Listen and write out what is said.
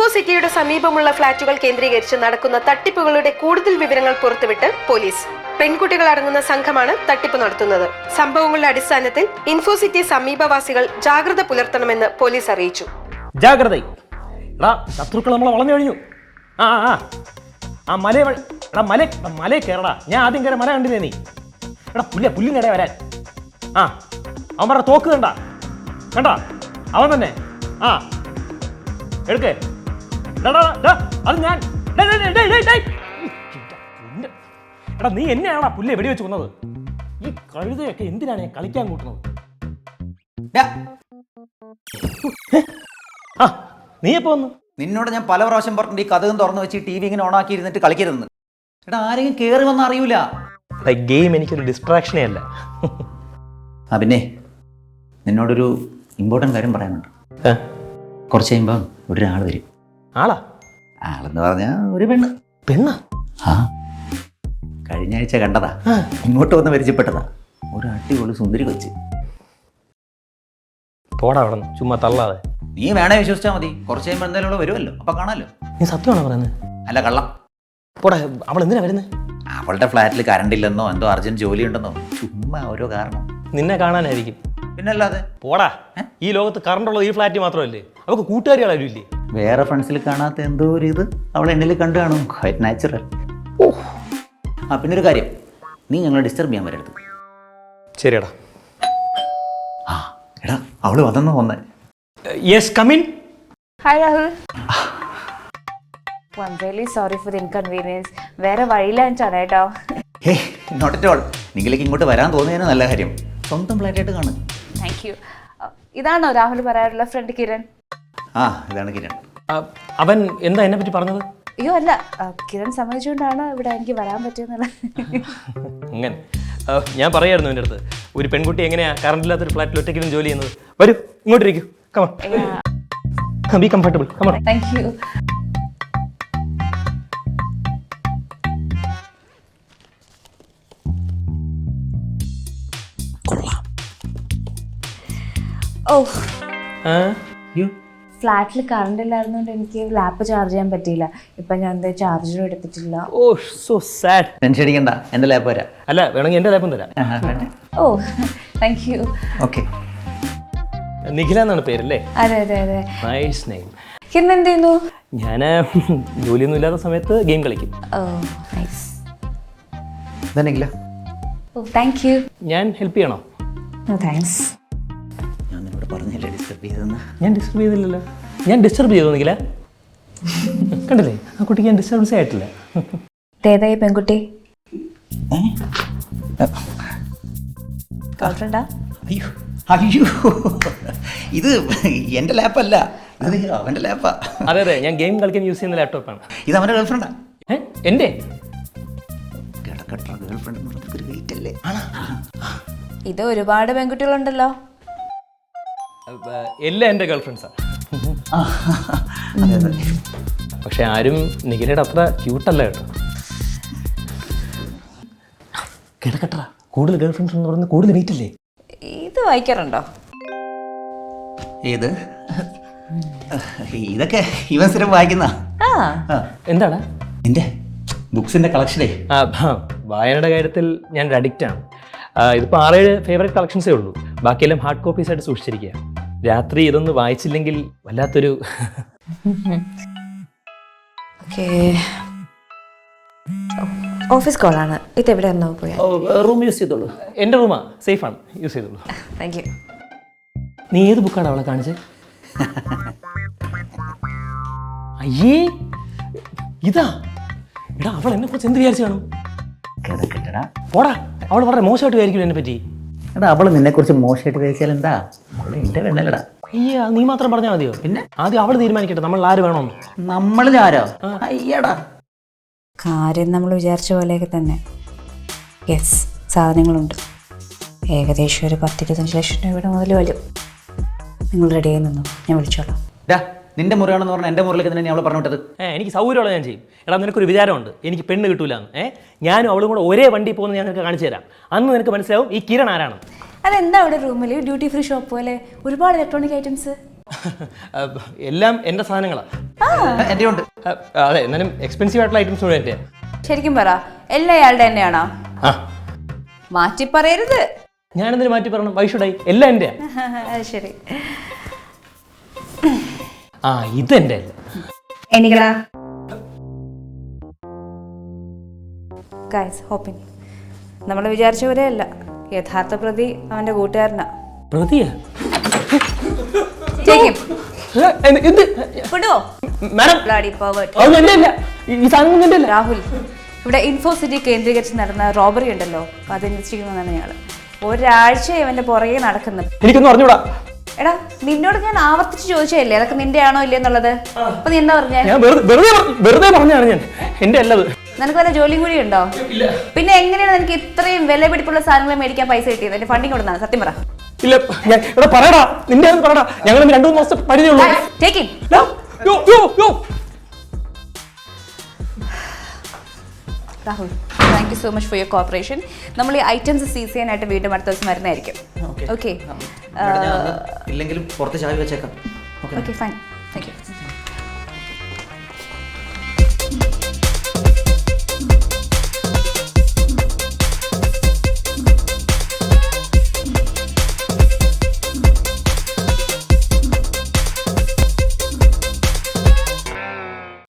ഇൻഫോസിറ്റിയുടെ സമീപമുള്ള ഫ്ളാറ്റുകൾ കേന്ദ്രീകരിച്ച് നടക്കുന്ന തട്ടിപ്പുകളുടെ കൂടുതൽ വിവരങ്ങൾ പുറത്തുവിട്ട് പോലീസ്. പെൺകുട്ടികൾ അടങ്ങുന്ന സംഘമാണ് തട്ടിപ്പ് നടത്തുന്നത്. സംഭവങ്ങളുടെ അടിസ്ഥാനത്തിൽ ഇൻഫോസിറ്റി സമീപവാസികൾ ജാഗ്രത പുലർത്തണമെന്ന് പോലീസ് അറിയിച്ചു. ജാഗ്രത, ശത്രുക്കൾ നമ്മളെ വളഞ്ഞു കഴിഞ്ഞു. മല കയറടാ. ഞാൻ ആദ്യം കയറി മല കണ്ടില്ലേ നീ? എടാ പുല്ലിനിടെ വരാൻ. അവൻ പറഞ്ഞ തോക്ക് കണ്ടാ അവൻ തന്നെ. എടുക്കേ. അത് ഞാൻ. എടാ നീ എന്നെയാണാ പുല്ലെ വെടിവെച്ച് കൊന്നത്? ഈ കഴുതയൊക്കെ എന്തിനാണ് ഞാൻ കളിക്കാൻ കൂട്ടുന്നത്? നീ എപ്പോ വന്നു? നിന്നോട് ഞാൻ പല പ്രാവശ്യം പറഞ്ഞിട്ട് ഈ കഥകം തുറന്നു വെച്ച് ടി വി ഇങ്ങനെ ഓണാക്കി ഇരുന്നിട്ട് കളിക്കരുതെന്ന്. എടാ ആരെങ്കിലും കയറി വന്ന് അറിയൂല. ഗെയിം എനിക്കൊരു ഡിസ്ട്രാക്ഷനേ അല്ല. പിന്നെ നിന്നോടൊരു ഇമ്പോർട്ടൻ്റ് കാര്യം പറയാനുണ്ട്. കുറച്ച് കഴിയുമ്പോൾ ഇവിടെ ഒരാൾ വരും. ആളെന്ന് പറഞ്ഞാൽ ഒരു പെണ്ണ. കഴിഞ്ഞ ആഴ്ച കണ്ടതാ, ഇങ്ങോട്ട് വന്ന് പരിചയപ്പെട്ടതാ. ഒരു അടിപൊളി സുന്ദരി കൊച്ച്. പോടാ അവിടെ ചുമ്മാ തള്ളാതെ. നീ വേണേ വിശ്വസിച്ചാൽ മതി. കുറച്ച് കഴിയുമ്പോൾ എന്തായാലും വരുമല്ലോ, അപ്പൊ കാണാമല്ലോ. നീ സത്യമാണോ പറയുന്നത്? അല്ല കള്ളം. പോടാ. അവൾ എന്തിനാ വരുന്നത്? അവളുടെ ഫ്ലാറ്റിൽ കറണ്ട് ഇല്ലെന്നോ എന്തോ അർജന്റ് ജോലി ഉണ്ടെന്നോ ചുമ്മാ ഓരോ കാരണം. നിന്നെ കാണാനായിരിക്കും. പിന്നല്ലാതെ. പോടാ. ഈ ലോകത്ത് കറണ്ട് ഉള്ളത് ഈ ഫ്ലാറ്റ് മാത്രമല്ലേ? അവൾക്ക് കൂട്ടുകാരികളാരും ഇല്ലേ? വേറെ ഫ്രണ്ട്സിൽ കാണാത്ത എന്തോ ഒരു ഇത് അവൾ എന്നിൽ കണ്ടു കാണും. Quite natural. പിന്നെ ഒരു കാര്യം, നീ ഞങ്ങളെ ഡിസ്റ്റർബ് ചെയ്യാൻ വരരുത്. ശരിയടാ. എടാ അവള് വന്നെന്ന് തോന്നേ. Yes, come in. Hi Rahul. I'm really sorry for the inconvenience. വേറെ വഴിയിലാണ് കേട്ടോ. Not at all. നിങ്ങളിലേക്ക് ഇങ്ങോട്ട് വരാൻ തോന്നിയതിന് നല്ല കാര്യം. സ്വന്തം ഫ്ലാറ്റായിട്ട് കാണും. Thank you. ഇതാണോ രാഹുൽ പറയാറുള്ള ഫ്രണ്ട് കിരൺ? ഇതാണ് കിരൺ. അവൻ എന്താ എന്നെ പറ്റി പറഞ്ഞത്? അയ്യോ അല്ല, കിരൺ സമ്മതിച്ചുകൊണ്ടാണ് ഇവിടെ എനിക്ക് വരാൻ പറ്റിയെന്നുള്ള. അങ്ങനെ ഞാൻ പറയായിരുന്നു എൻ്റെ അടുത്ത്, ഒരു പെൺകുട്ടി എങ്ങനെയാ കറണ്ട് ഇല്ലാത്തൊരു ഫ്ലാറ്റിൽ ഒറ്റയ്ക്കിലും ജോലി ചെയ്യുന്നത്. വരൂ ഇങ്ങോട്ടിരിക്കൂ. Be comfortable. Thank you. ഫ്ലാറ്റിൽ കറണ്ട് ഇല്ലായിരുന്നോണ്ട് എനിക്ക് ലാപ്പ് ചാർജ് ചെയ്യാൻ പറ്റിയില്ല. ഇപ്പൊ ഞാൻ എന്താ ചാർജറും എടുത്തിട്ടില്ല. So sad. ടെൻഷൻ അടിക്കണ്ട, എന്റെ ലാപ്പ് വരാം. അല്ല വേണമെങ്കിൽ എന്റെ ലാപ്പും തരാം. Thank you. ഓക്കെ. നിഖില എന്നാണ് പേരല്ലേ? അതെ അതെ അതെ. Nice name. കിരൺ എന്ത് ചെയ്യുന്നു? ഞാൻ ജോലിയൊന്നും ഇല്ലാത്ത സമയത്ത് ഗെയിം കളിക്കും. Thank you. ഞാൻ ഹെൽപ്പ് ചെയ്യണോ? താങ്ക്സ്. ഞാൻ നിന്നോട് പറഞ്ഞില്ലേ ഡിസ്റ്റർബ് ചെയ്തെന്ന്? ഞാൻ ഡിസ്റ്റർബ് ചെയ്തില്ലല്ലോ. ഞാൻ ഡിസ്റ്റർബ് ചെയ്തോ നിഖില? കണ്ടില്ലേ, ആ കുട്ടിക്ക് ഞാൻ ഡിസ്റ്റർബൻസ് ആയിട്ടില്ല. ഏതായി പെൺകുട്ടി? ഗേൾഫ്രണ്ടാ? അയ്യോ ഇത് എന്റെ ലാപ്പല്ല, ഇത് അവന്റെ ലാപ്പാ. അതെ അതെ, ഞാൻ ഗെയിം കളിക്കാൻ യൂസ് ചെയ്യുന്ന ലാപ്ടോപ്പാണ്. ഇത് അവന്റെ ഗേൾഫ്രണ്ടാ. എന്റെ ഗേൾഫ്രണ്ട്. ഇത് ഒരുപാട് പെൺകുട്ടികളുണ്ടല്ലോ. എല്ലാം എൻ്റെ ഗേൾഫ്രണ്ട്സാണ്. പക്ഷെ ആരും നിഖിലയുടെ അത്ര ക്യൂട്ടല്ല കേട്ടോ. കിടക്കട്ട, കൂടുതൽ ഗേൾഫ്രണ്ട്സ് എന്ന് പറയുന്നത് കൂടുതൽ വെയിറ്റ് അല്ലേ? ഇത് വായിക്കാറുണ്ടോ? ഏത്? ഇതൊക്കെ ഇവൻ സ്ഥിരം വായിക്കുന്ന. എന്താണ് എന്റെ ബുക്സിന്റെ കളക്ഷനേ? വായനയുടെ കാര്യത്തിൽ ഞാൻ ഒരു അഡിക്റ്റാണ്. ഇതിപ്പോൾ 6-7 ഫേവറേറ്റ് കളക്ഷൻസേ ഉള്ളൂ. ബാക്കിയെല്ലാം ഹാർഡ് കോപ്പീസ് ആയിട്ട് സൂക്ഷിച്ചിരിക്കുക. രാത്രി ഇതൊന്ന് വായിച്ചില്ലെങ്കിൽ വല്ലാത്തൊരു ഓഫീസ് കോളാണ്. ഇത് എവിടെ റൂം യൂസ് ചെയ്തോളൂ. എൻ്റെ റൂമാ, സേഫാണ്, യൂസ് ചെയ്തോളൂ. Thank you. നീ ഏത് ബുക്കാണ് അവളെ കാണിച്ചത്? അയ്യേ ഇതാ. എടാ അവൾ എന്നെ കുറിച്ച് എന്ത് വിചാരിച്ചു കാണും? പോടാ, അവൾ വളരെ മോശമായിട്ട് വിചാരിക്കില്ല എന്നെ പറ്റി. എടാ അവള് നിന്നെ കുറിച്ച് മോശമായിട്ട് വിചാരിച്ചാൽ എന്താ? എന്റെ പെണ്ണല്ലടാ. അയ്യാ, നീ മാത്രം പറഞ്ഞാൽ മതിയോ? പിന്നെ ആദ്യം അവൾ തീരുമാനിക്കട്ടെ നമ്മൾ ആര് വേണമെന്ന്. നമ്മളിൽ ആരോ? അയ്യടാ, കാര്യം നമ്മൾ വിചാരിച്ച പോലെയൊക്കെ തന്നെ. യെസ്, സാധനങ്ങളുണ്ട്. ഏകദേശം ഒരു 10-25 ലക്ഷം രൂപയുടെ മുതൽ വരും. നിങ്ങൾ റെഡി ആയി നിന്നു, ഞാൻ വിളിച്ചോളാം. നിന്റെ മുറിയാണെന്ന് പറഞ്ഞാൽ എൻ്റെ മുറിലേക്ക് തന്നെ അവൾ പറഞ്ഞു വിട്ടത്. എനിക്ക് സൗകര്യമുള്ള ഞാൻ ചെയ്യും. എടാ നിനക്കൊരു വിചാരമുണ്ട് എനിക്ക് പെണ്ണ് കിട്ടൂലെന്ന്. ഞാനും അവളും കൂടെ ഒരേ വണ്ടി പോകുന്നത് ഞാൻ നിനക്ക് കാണിച്ചു തരാം. അന്ന് നിനക്ക് മനസ്സിലാവും ഈ കിരൺ ആരാണ്. അതെന്താ അവിടെ റൂമിൽ ഡ്യൂട്ടി ഫ്രീ ഷോപ്പ് പോലെ ഒരുപാട് ഇലക്ട്രോണിക് ഐറ്റംസ്? എല്ലാം എൻ്റെ സാധനങ്ങളാണ്. എൻ്റെ ഉണ്ട്. അതെ, എന്നാലും എക്സ്പെൻസീവ് ആയിട്ടുള്ള ഐറ്റംസ് കൂടെ എൻ്റെ. ശരിക്കും പറ, എല്ലാം ഇയാളുടെ തന്നെയാണോ? ആ, മാറ്റി പറയരുത്. ഞാനെന്തിനു മാറ്റി പറയണം? വൈഷുഡായി, എല്ലാം എൻ്റെ. അത് ശരി. ആ, ഇതെൻ്റെ അല്ല. എനിക്കടാ ഗൈസ്, ഹോപ്പിംഗ് നമ്മൾ വിചാരിച്ച പോലെയല്ല. യഥാർത്ഥ പ്രതി അവന്റെ കൂട്ടുകാരനാ. പ്രതിയാ? രാഹുൽ, ഇവിടെ ഇൻഫോസിറ്റി കേന്ദ്രീകരിച്ച് നടന്ന റോബറി ഉണ്ടല്ലോ, അപ്പൊ അത് അന്വേഷിക്കണമെന്നാണ് ഞങ്ങള്. ഒരാഴ്ച ഇവന്റെ പുറകെ നടക്കുന്നു. എനിക്കൊന്നും അറിഞ്ഞൂടാ. എടാ, നിന്നോട് ഞാൻ ആവർത്തിച്ച് ചോദിച്ചല്ലേ അതൊക്കെ നിന്റെ ആണോ ഇല്ലെന്നുള്ളത്. അപ്പൊ നീ എന്താ പറഞ്ഞേ? വെറുതെ പറഞ്ഞാണ് ഞാൻ. എന്റെ അല്ലത്. നിനക്ക് വല്ല ജോലിയും കൂടി ഉണ്ടോ? പിന്നെ എങ്ങനെയാണ് നിനക്ക് ഇത്രയും വില പിടിപ്പുള്ള സാധനങ്ങൾ മേടിക്കാൻ പൈസ കിട്ടിയത്? എന്റെ ഫണ്ടിങ് കൊടുത്താണ്. സത്യം പറ. ഇല്ല, പറയടാ, നിന്റെ പറയടാ. ഞങ്ങൾ 2-3 മാസത്തെ പരിചയമുള്ളൂ. Rahul, thank you so much for your cooperation. നമ്മൾ ഈ ഐറ്റംസ് സീസ് ചെയ്യാനായിട്ട് വീണ്ടും അടുത്ത ദിവസം വരുന്നതായിരിക്കും. ഓക്കെ, ഇല്ലെങ്കിലും പുറത്ത് ചാവി വെച്ചേക്കാം. Okay, fine, thank you.